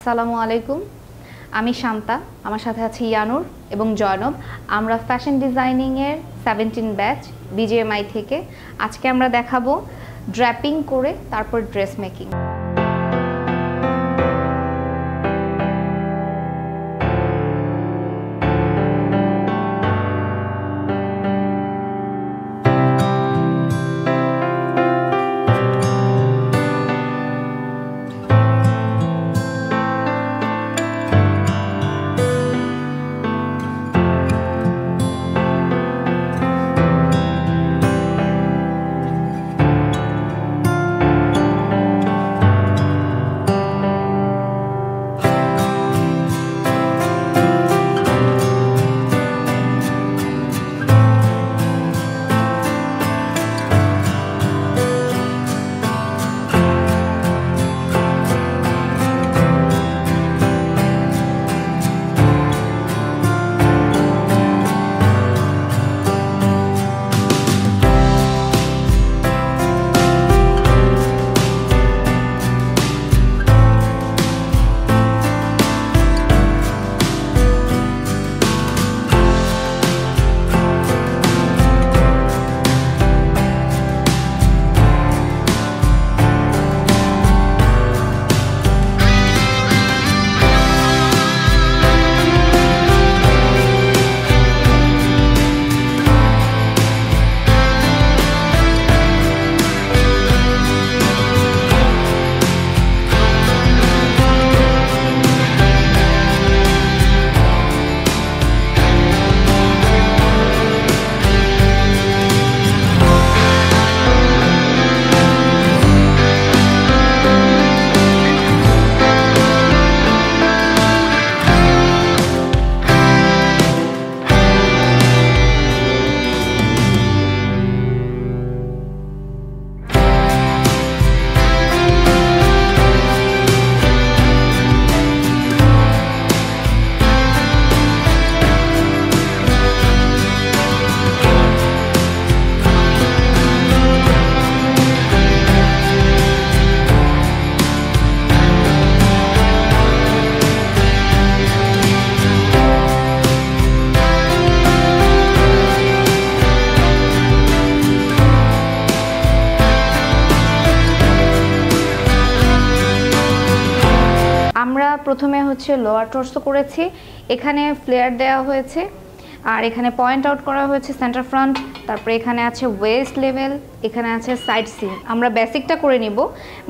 আসসালামু আলাইকুম, আমি শান্তা, আমার সাথে আছে ইয়ানুর এবং জয়নব। আমরা ফ্যাশন ডিজাইনিং এর 17 ব্যাচ BGMI থেকে আজকে আমরা দেখাবো ড্র্যাপিং করে তারপর ড্রেস মেকিং। আমরা প্রথমে হচ্ছে লোয়ার টর্সো করেছি, এখানে ফ্লেয়ার দেওয়া হয়েছে আর এখানে পয়েন্ট আউট করা হয়েছে সেন্টার ফ্রন্ট, তারপরে এখানে আছে ওয়েস্ট লেভেল, এখানে আছে সাইড সিম। আমরা বেসিকটা করে নিব,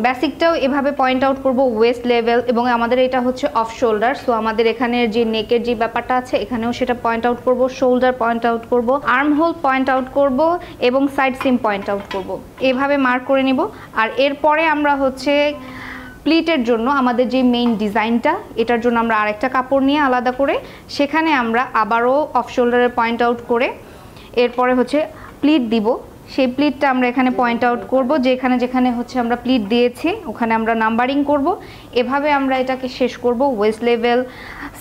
বেসিকটাও এভাবে পয়েন্ট আউট করব ওয়েস্ট লেভেল, এবং আমাদের এটা হচ্ছে অফ শোল্ডার, সো আমাদের এখানে যে নেকের যে ব্যাপারটা আছে এখানেও সেটা পয়েন্ট আউট করব, শোল্ডার পয়েন্ট আউট করব, আর্ম হোল পয়েন্ট আউট করব এবং সাইড সিম পয়েন্ট আউট করব, এভাবে মার্ক করে নিব। আর এরপরে আমরা হচ্ছে প্লিটের জন্য আমাদের যে মেইন ডিজাইনটা, এটার জন্য আমরা আরেকটা কাপড় নিয়ে আলাদা করে সেখানে আমরা আবারও অফ শোল্ডারের পয়েন্ট আউট করে এরপরে হচ্ছে প্লিট দিব। সেই প্লিটটা আমরা এখানে পয়েন্ট আউট করব, যেখানে যেখানে হচ্ছে আমরা প্লিট দিয়েছি ওখানে আমরা নাম্বারিং করব। এভাবে আমরা এটাকে শেষ করব, ওয়েস্ট লেভেল,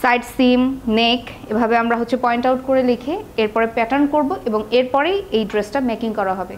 সাইড সিম, নেক, এভাবে আমরা হচ্ছে পয়েন্ট আউট করে লিখে এরপরে প্যাটার্ন করব এবং এরপরেই এই ড্রেসটা মেকিং করা হবে।